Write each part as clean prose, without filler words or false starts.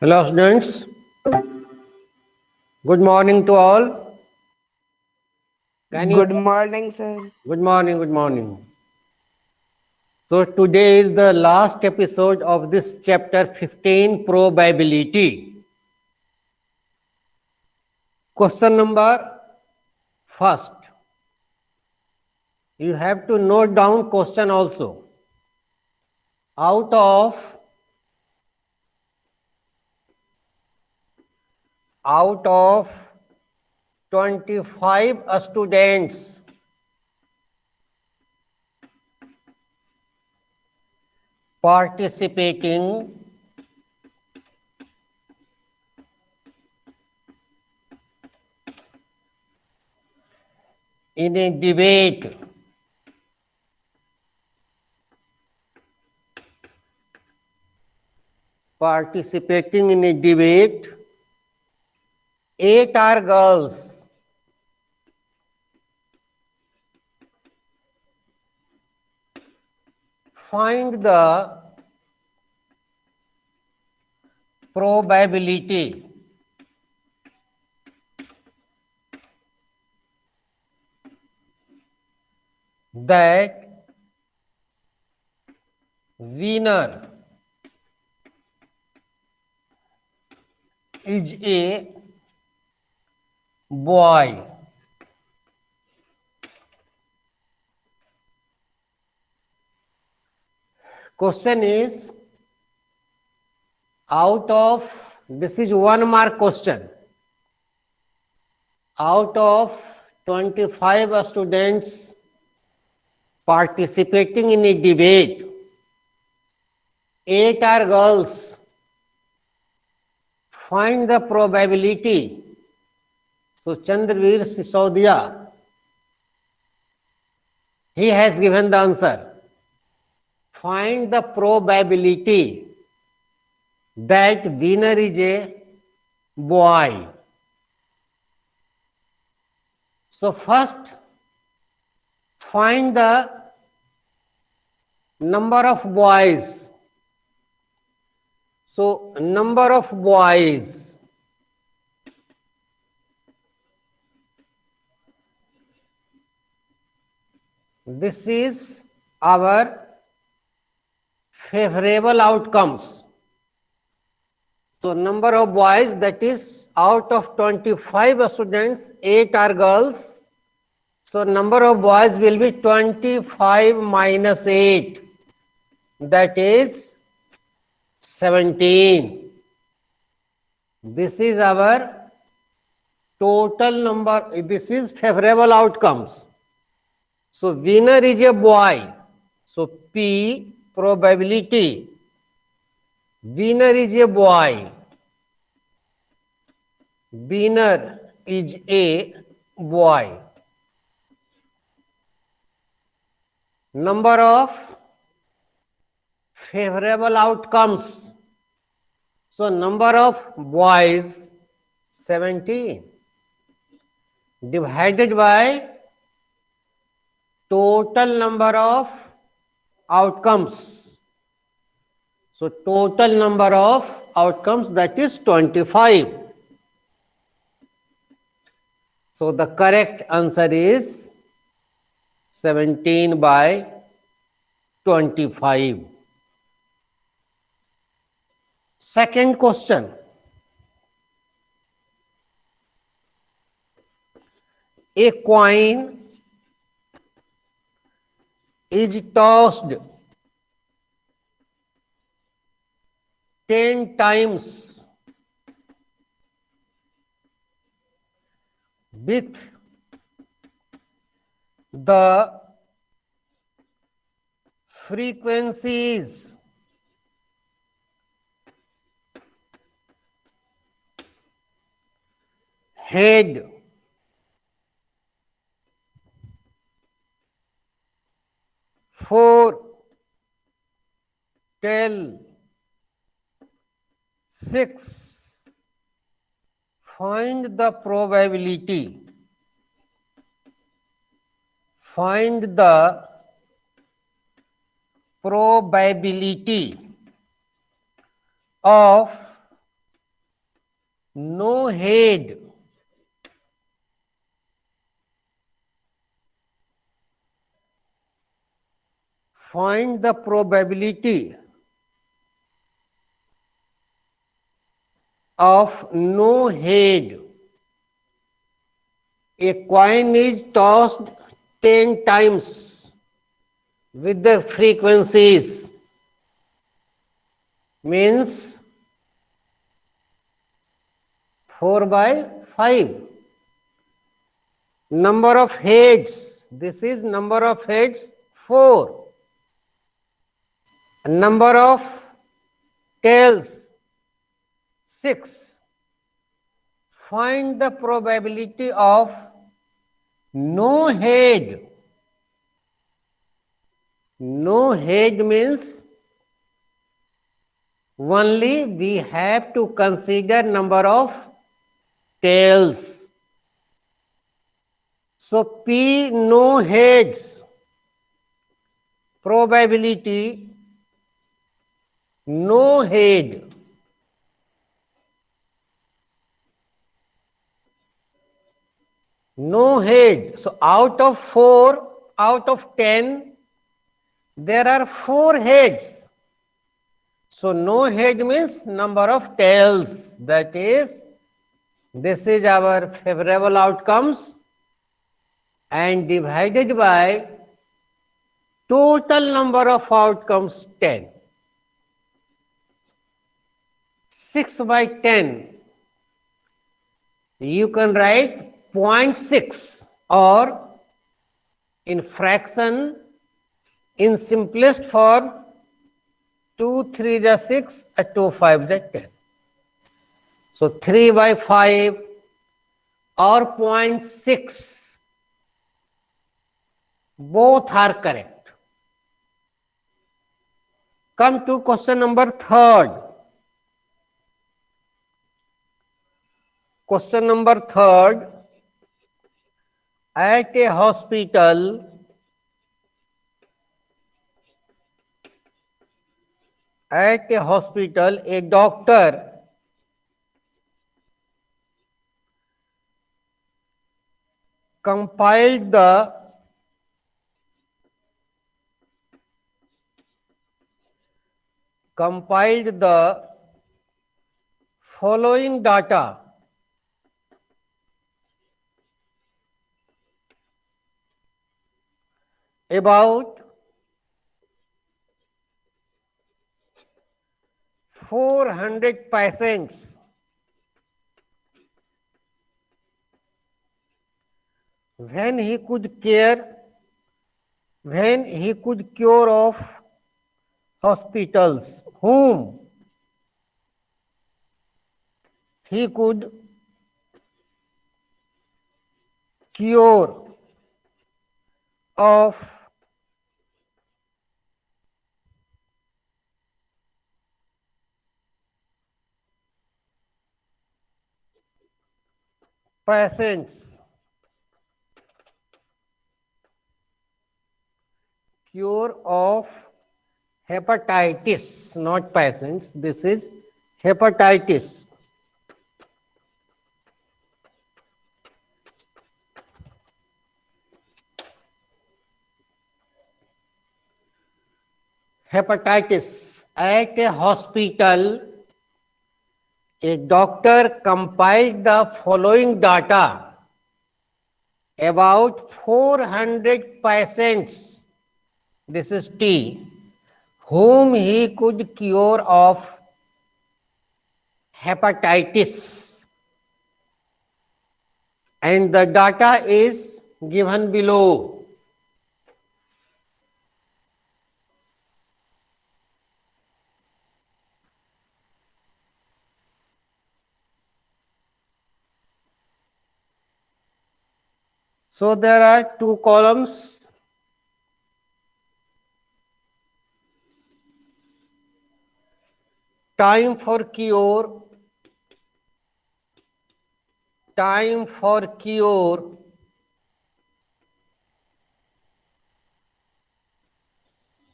Hello students, good morning to all. Can you Good morning, sir. good morning. So today is the last episode of this chapter 15 probability. Question number first. You have to note down question also. Out of 25 students participating in a debate, eight are girls. Find the probability that winner is a boy. Question is, out of, this is 1 mark question, out of 25 students participating in a debate, 8 are girls. Find the probability. So Chandraveer Sisodia, he has given the answer. Find the probability that winner is a boy. So first, find the number of boys. So number of boys. This is our favorable outcomes. So number of boys, that is out of 25 students, 8 are girls. So number of boys will be 25 minus 8. That is 17. This is our total number. This is favorable outcomes. So winner is a boy. So P probability. Winner is a boy. Winner is a boy. Number of favorable outcomes. So number of boys 17 divided by total number of outcomes. So total number of outcomes, that is 25. So the correct answer is 17 by 25. Second question. A coin is tossed 10 times with the frequencies head, four, tell, 6. Find the probability. Find the probability of no head. Find the probability of no head. A coin is tossed 10 times with the frequencies, means 4 by 5. Number of heads, this is number of heads 4. Number of tails 6. Find the probability of no head. No head means only we have to consider number of tails. So P no heads, probability no head. No head. So out of 4, out of 10, there are 4 heads. So no head means number of tails. That is, this is our favorable outcomes, and divided by total number of outcomes 10. 6 by 10. You can write 0.6, or in fraction, in simplest form, 2 3 is 6, 2 5 is 10. So 3 by 5 or 0.6, both are correct. Come to question number 3rd. Question number 3rd. At a hospital, a doctor compiled the following data about 400 patients when he could cure of hospitals, whom he could cure of patients, cure of hepatitis, not patients, this is hepatitis. Hepatitis. At a hospital, a doctor compiled the following data about 400 patients, this is T, whom he could cure of hepatitis, and the data is given below. So there are 2 columns. Time for cure,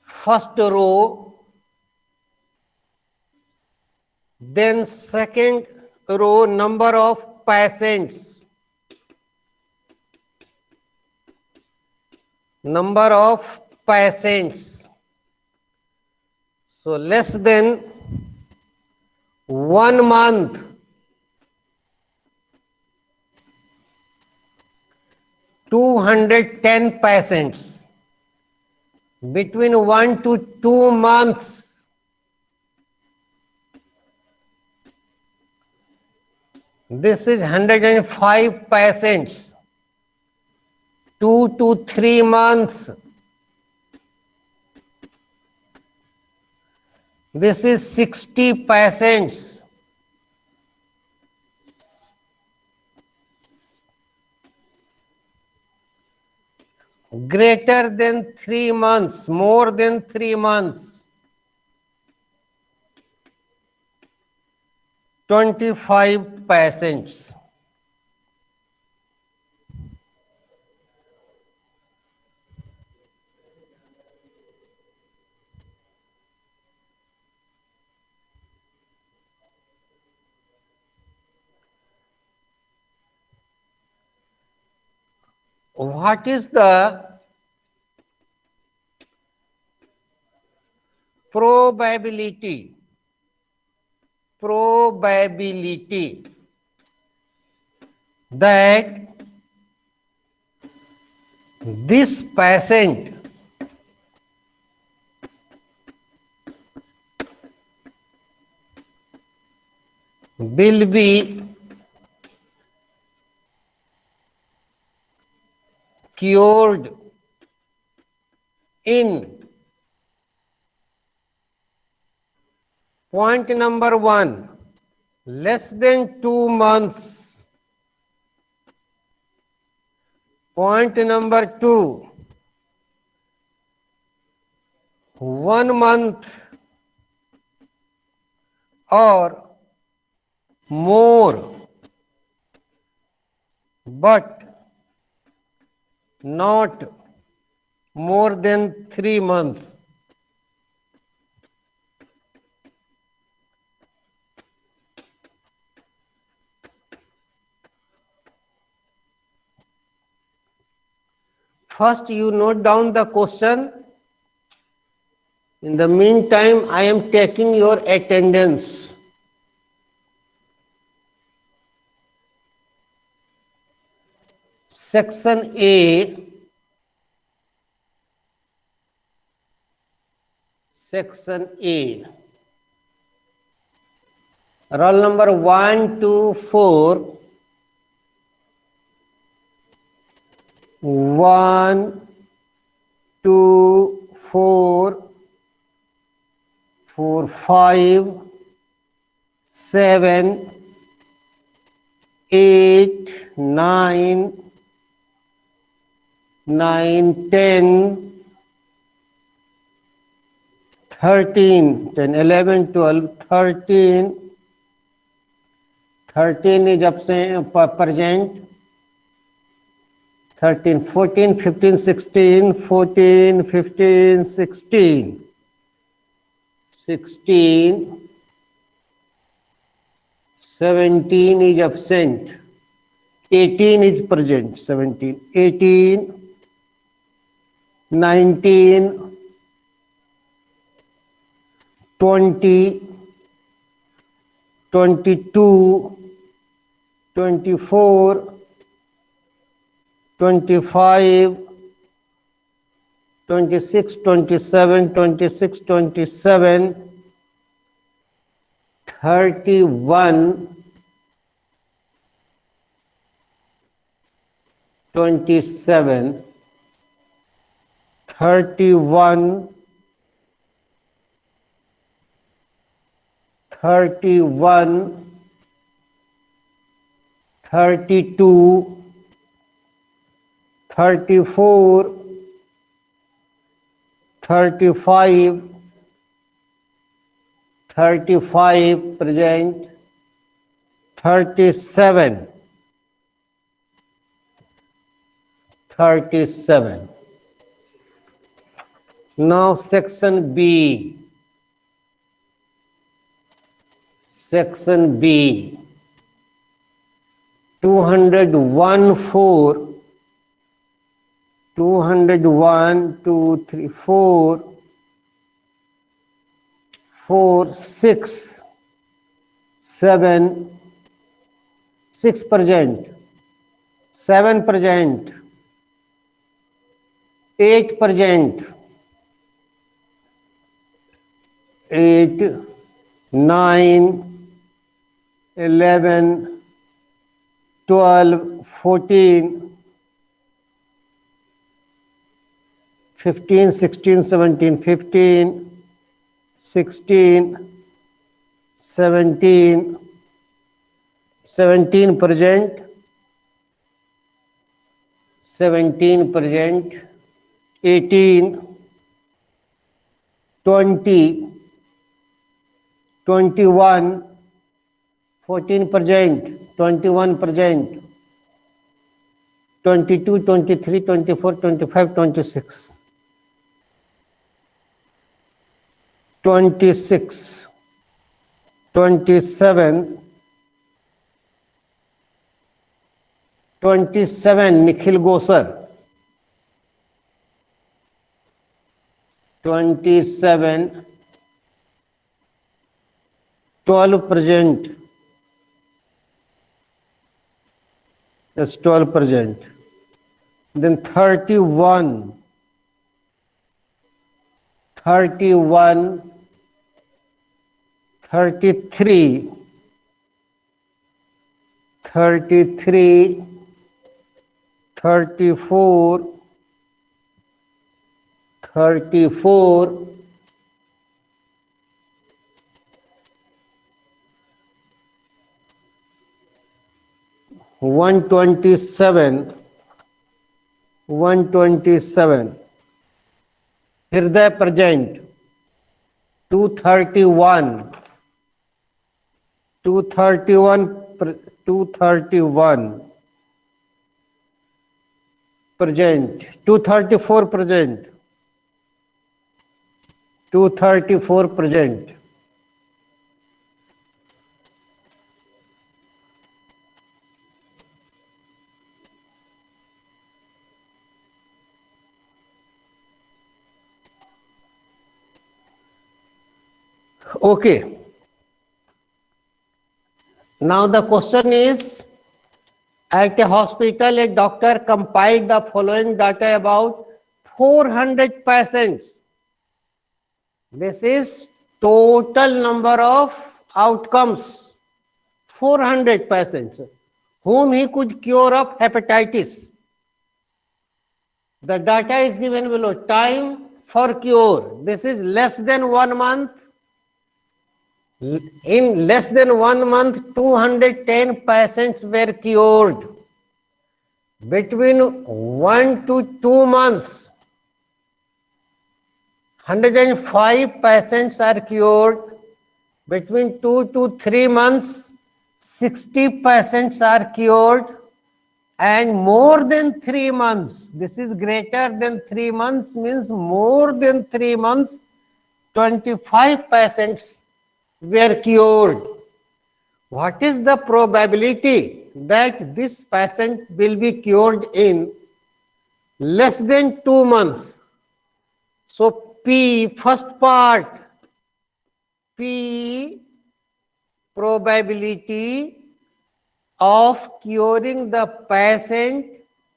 first row, then second row number of patients. Number of patients. So less than 1 month. $210 patients. Between 1 to 2 months. This is 105 patients. 2 to 3 months. This is 60 patients. Greater than 3 months, more than 3 months. 25 patients. What is the probability that this patient will be cured in point number 1, less than 2 months. Point number 2, 1 month or more, but not more than 3 months. First, you note down the question. In the meantime, I am taking your attendance. Section A. Section A. Roll number 1, 2, 4. 1, 2, 4, 4, 5, 7, 8, 9, 9, 10, 13, 10, 11, 12, 13. 13 is absent, present. 13, 14, 15, 16, 14, 15, 16. 16, 17 is absent. 18 is present. 17, 18, 19, 20, 22, 24, 25, 26, 27, 26, 27, 31, 27, 31, 31, 32, 34, 35, 35 present, 37, 37. Now section B. Section B. 4, 201, 2, 3, 4, 4, 6, 7, 6%, 7%, 8%, 8, 9, 11, 12, 14, 15, 16, 17, 15, 16, 17, 17%, 17%, 18, 20, 21, 14%, 21%, 22, 23, 24, 25, 26, 26, 27, 27, Nikhil Gosar. 27, 12%. That's 12%. Then 31, 31, 33, 33, 34, 34, 127, 127, Hriday present, 231, 231, 231 present, 234 present, 234 present. Okay. Now the question is, at a hospital, a doctor compiled the following data about 400 patients. This is total number of outcomes. 400 patients whom he could cure of hepatitis. The data is given below. Time for cure. This is less than 1 month. In less than 1 month, 210 patients were cured. Between 1 to 2 months, 105 patients are cured. Between 2 to 3 months, 60 patients are cured. And more than 3 months, this is greater than 3 months, means more than 3 months, 25 patients were cured. What is the probability that this patient will be cured in less than 2 months? So P, first part, P, probability of curing the patient,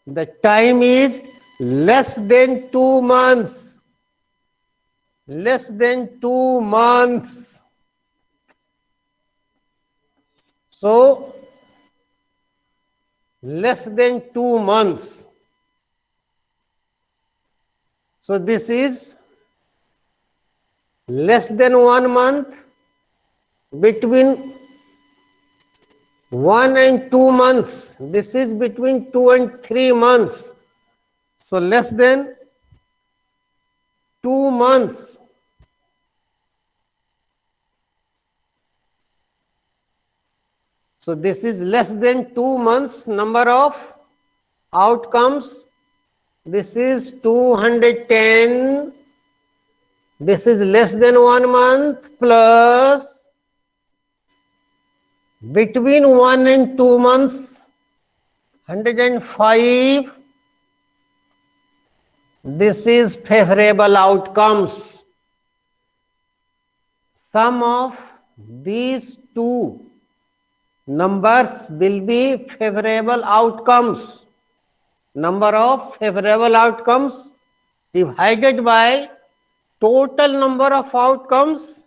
the time is less than 2 months. Less than 2 months. So, less than 2 months. So, this is less than 1 month, between 1 and 2 months. This is between 2 and 3 months. So, less than 2 months. So, this is less than 2 months number of outcomes. This is 210. This is less than 1 month plus between 1 and 2 months 105. This is favorable outcomes. Sum of these two numbers will be favorable outcomes. Number of favorable outcomes divided by total number of outcomes.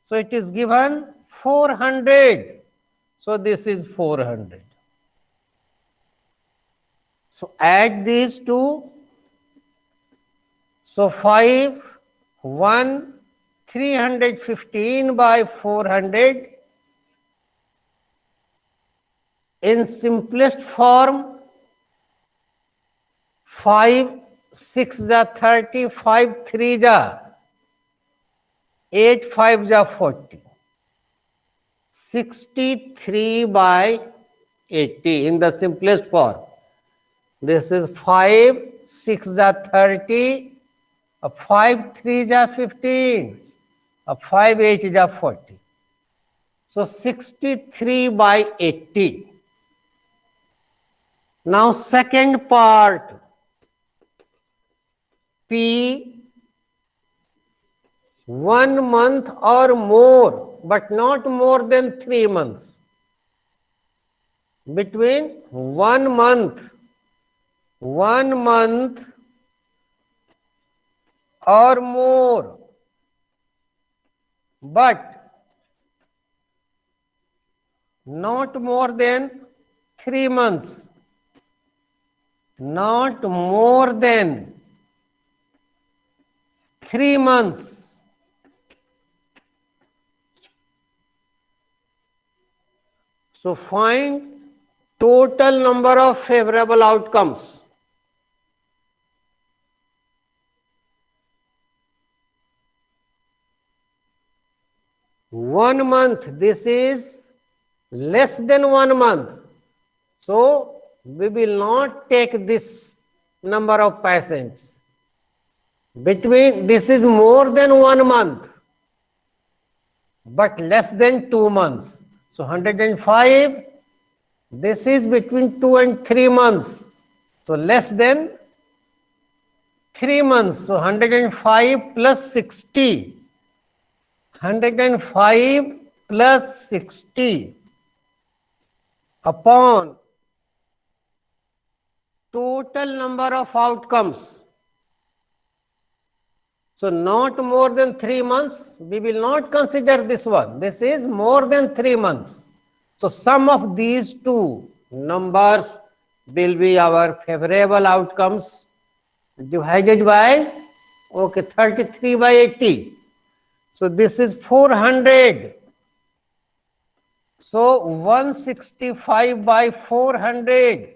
So it is given 400. So this is 400. So add these two. So 5, 1, 315 by 400. In simplest form, 5 6 ja 30, 5 3 ja 8, 5 ja 40. 63 by 80 in the simplest form. This is 5 6 ja 30, 5 3 ja 15, 5 8 ja 40. So 63 by 80. Now second part, P 1 month or more, but not more than 3 months. Between 1 month or more, but not more than 3 months. Not more than 3 months. So find total number of favorable outcomes. One month, this is less than 1 month. So we will not take this number of patients. Between, this is more than 1 month, but less than 2 months. So 105, this is between 2 and 3 months. So less than 3 months. So 105 plus 60. 105 plus 60 upon total number of outcomes. So not more than 3 months, we will not consider this one. This is more than 3 months. So sum of these two numbers will be our favorable outcomes divided by, okay, 33 by 80. So this is 400. So 165 by 400.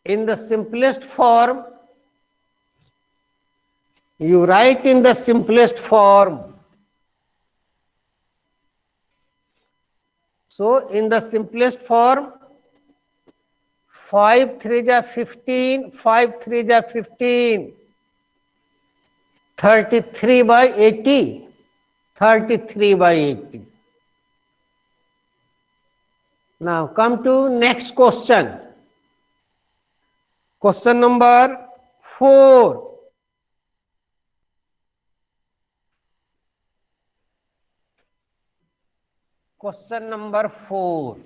In the simplest form, you write in the simplest form. So in the simplest form, 5 3 ja 15, 5 3 ja 15, 33 by 80, 33 by 80. Now come to next question. Question number 4. Question number 4.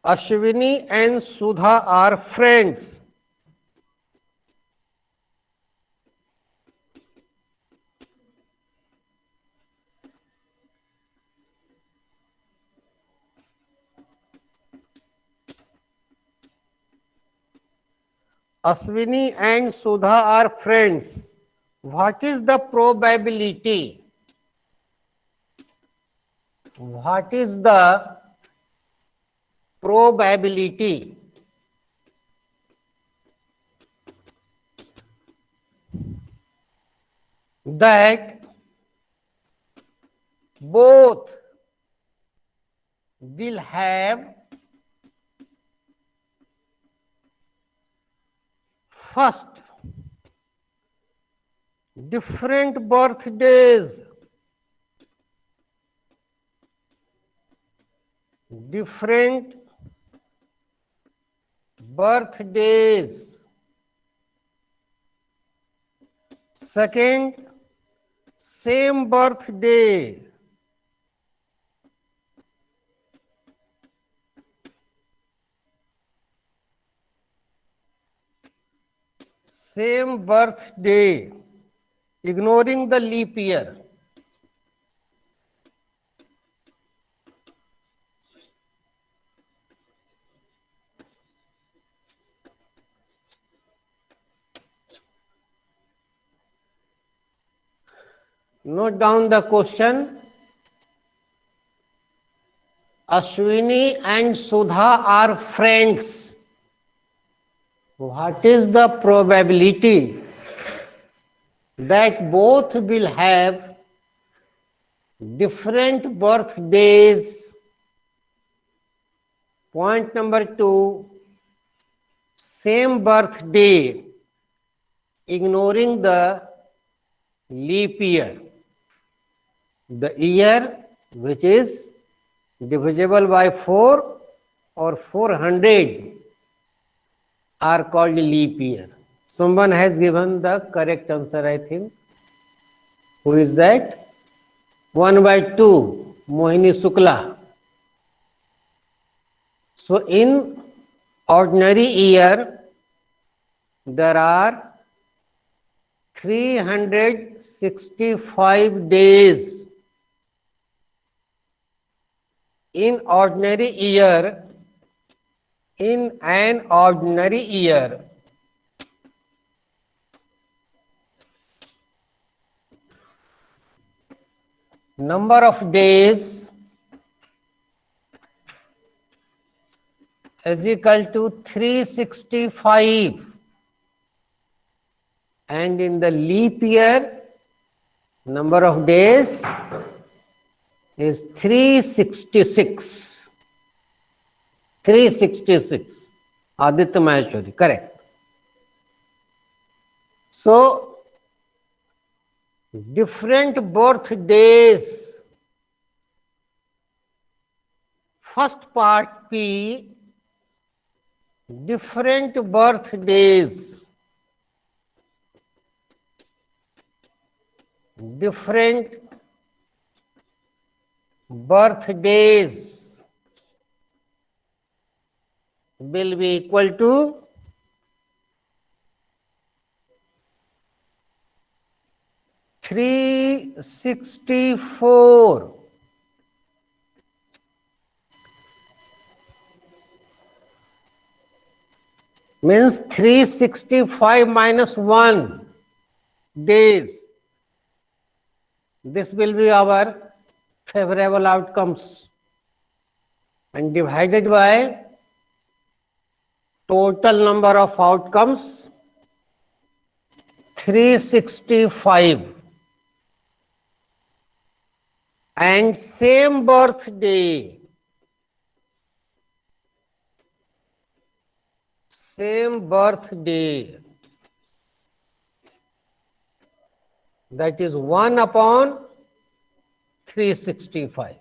Ashwini and Sudha are friends. Ashwini and Sudha are friends. What is the probability? What is the probability that both will have First, different birthdays. Different birthdays. Second, same birthday. Same birthday, ignoring the leap year. Note down the question. Ashwini and Sudha are friends. What is the probability that both will have different birthdays? Point number 2, same birthday, ignoring the leap year. The year which is divisible by 4 or 400 are called leap year. Someone has given the correct answer, I think. Who is that? 1/2, Mohini Shukla. So in ordinary year, there are 365 days. In ordinary year, in an ordinary year, number of days is equal to 365, and in the leap year, number of days is 366. 366. Aditya Maheshwari, correct. So, different birthdays. First part P, different birthdays. Different birthdays will be equal to 364. Means 365 minus 1 days. This will be our favorable outcomes, and divided by total number of outcomes 365, and same birthday, that is 1/365.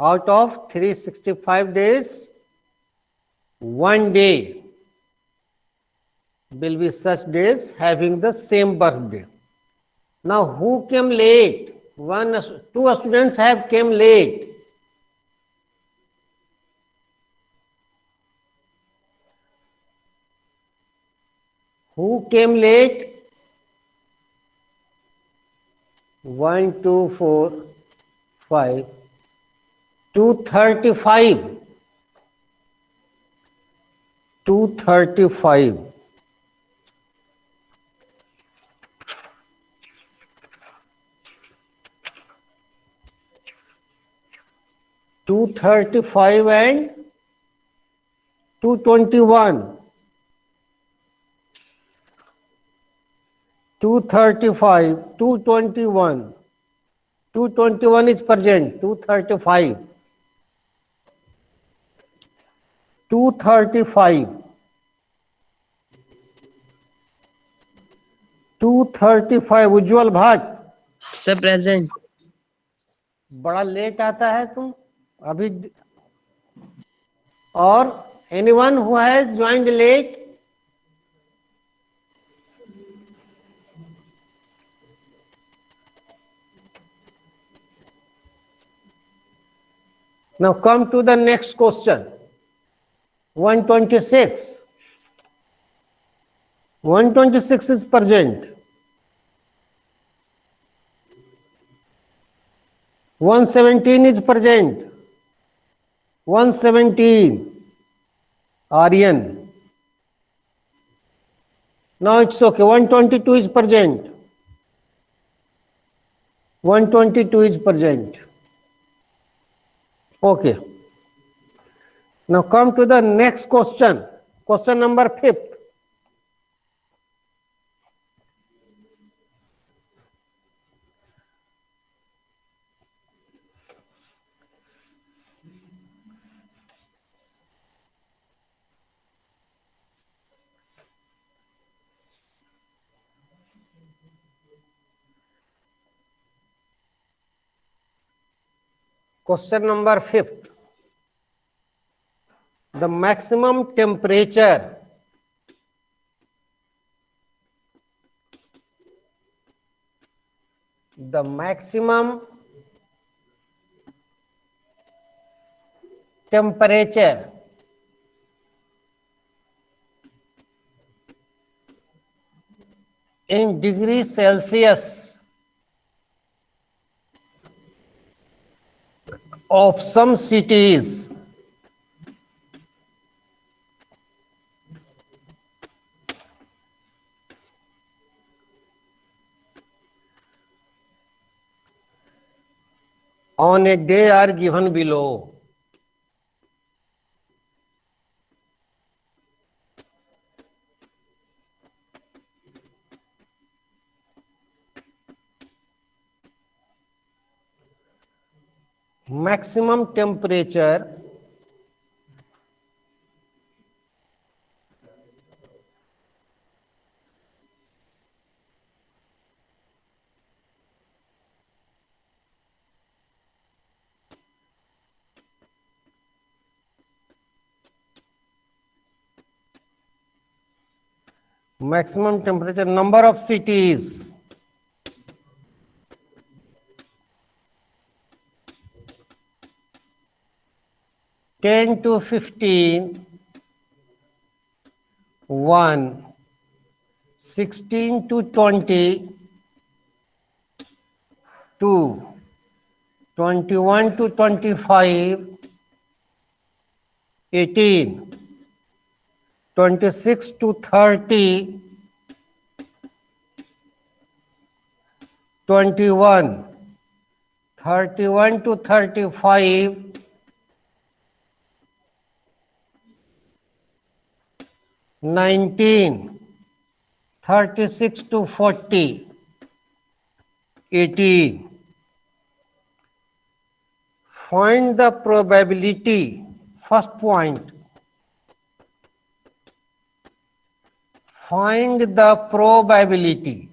Out of 365 days, 1 day will be such days having the same birthday. Now, who came late? Two students have came late. Who came late? 1, 2, 4, 5. 235. 235. 235 and 221. 235, 221. 221 is present, 235. 235, 235 Ujjwal Bhatt. Sir present. बड़ा late आता है तुम अभी। और anyone who has joined late? Now come to the next question. 126. 126 is present. 117 is present. 117. Aryan. Now it's okay. 122 is present. 122 is present. Okay. Now come to the next question. Question number 5. Question number 5. The maximum temperature in degrees Celsius of some cities on a day are given below. Maximum temperature number of cities. Ten to 15, 1, 16 to 20, 2, 21 to 25, 18, 26 to 30, 21, 31 to 35, 19, 36 to 40, 18. Find the probability. First point. Find the probability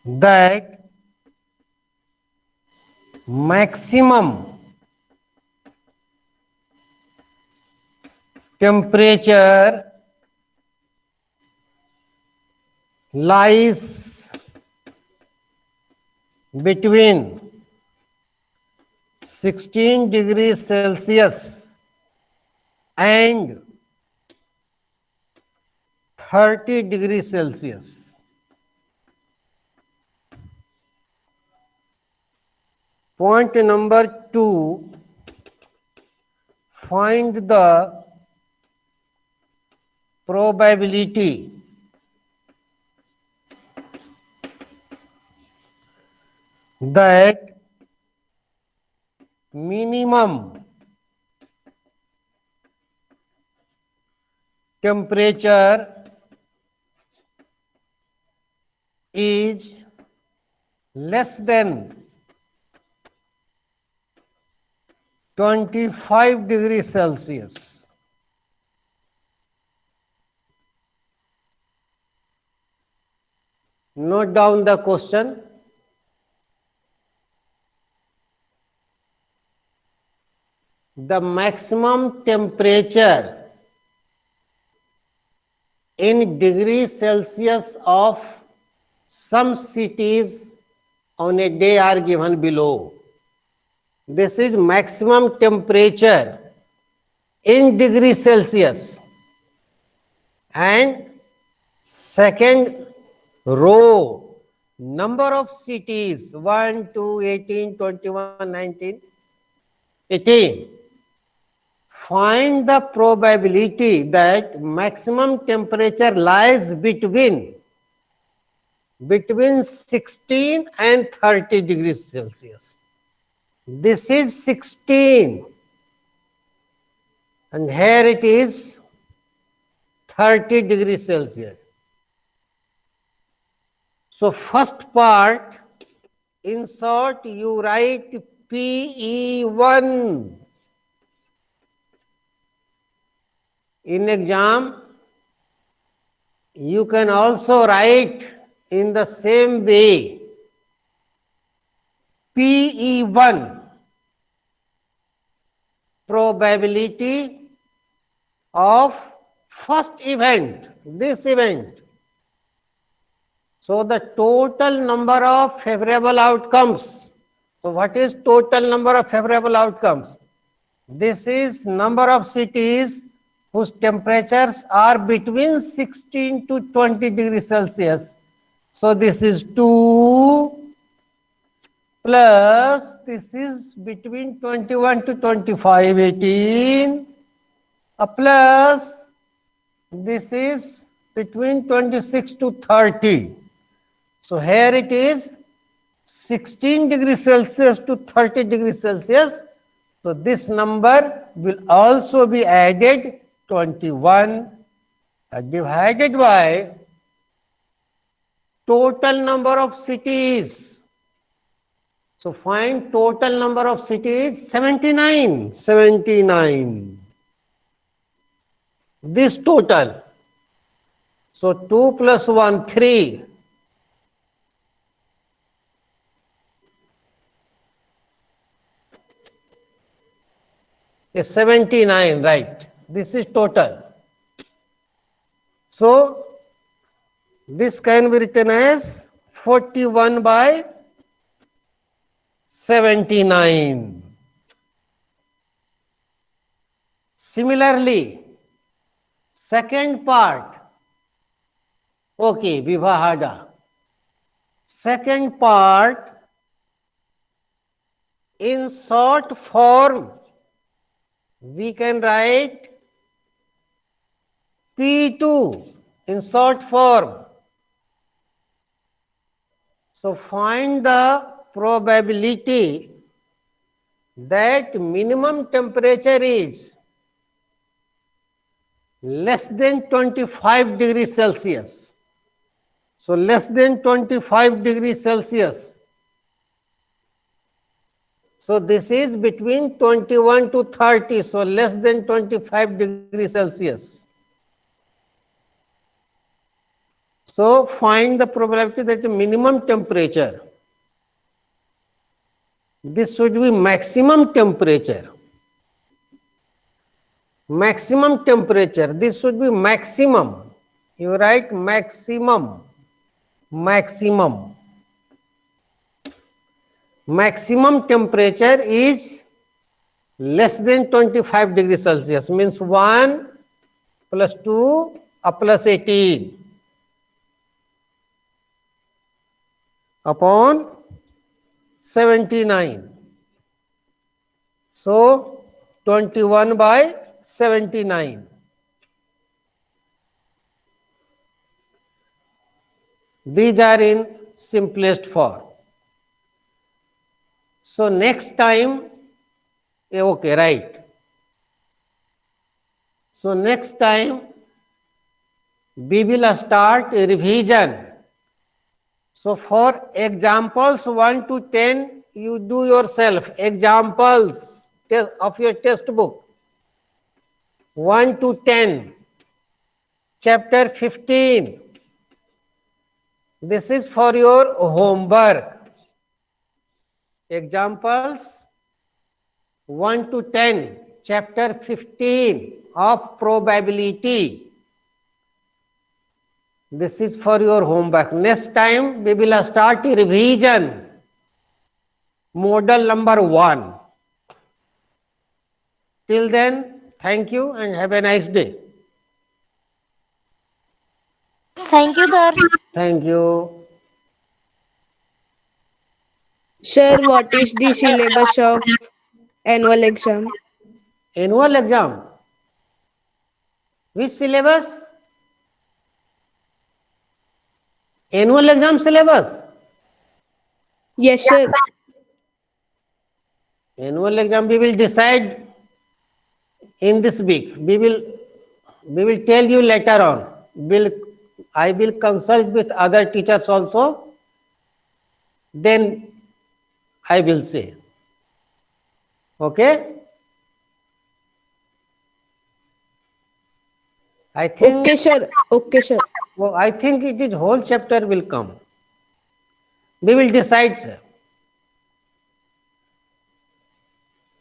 that maximum temperature lies between 16 degrees Celsius and 30 degrees Celsius. Point number 2, find the probability that minimum temperature is less than 25 degree Celsius. Note down the question. The maximum temperature in degrees Celsius of some cities on a day are given below. This is maximum temperature in degrees Celsius. And second row, number of cities 1, 2, 18, 21, 19, 18. Find the probability that maximum temperature lies between 16 and 30 degrees Celsius. This is 16 and here it is 30 degrees Celsius. So first part, in short you write PE1. In exam you can also write in the same way PE1, probability of first event, this event. So the total number of favorable outcomes. So what is total number of favorable outcomes? This is number of cities whose temperatures are between 16 to 20 degrees Celsius. So this is 2 plus this is between 21 to 25, 18, plus this is between 26 to 30. So here it is 16 degrees Celsius to 30 degrees Celsius. So this number will also be added 21 divided by total number of cities. So find total number of cities 79. 79. This total. So 2 plus 1, 3. Is 79, right? This is total. So this can be written as 41 by 79. Similarly, second part, okay, Vivahada. Second part, in short form, we can write P2 in short form. So find the probability that minimum temperature is less than 25 degrees Celsius. So less than 25 degrees Celsius. So this is between 21 to 30, so less than 25 degrees Celsius. So find the probability that the minimum temperature, this should be maximum temperature. Maximum temperature, this should be maximum. You write maximum. Maximum. Maximum temperature is less than 25 degrees Celsius, means 1 plus 2 plus 18 upon 79. So 21 by 79. These are in simplest form. So next time, okay, right. So next time we will start a revision. So for examples 1 to 10, you do yourself examples. of your textbook. 1 to 10, chapter 15. This is for your homework. Examples 1 to 10, chapter 15 of probability. This is for your homework. Next time we will start revision. Model number 1. Till then, thank you and have a nice day. Thank you, sir. Thank you. Sir, what is the syllabus of annual exam? Annual exam. Which syllabus? Annual exam syllabus. Yes, sir. Annual exam we will decide in this week. We will tell you later on. I will consult with other teachers also. Then I will say. Okay? I think Okay, sir. Okay, sir. I think it is whole chapter will come. We will decide, sir.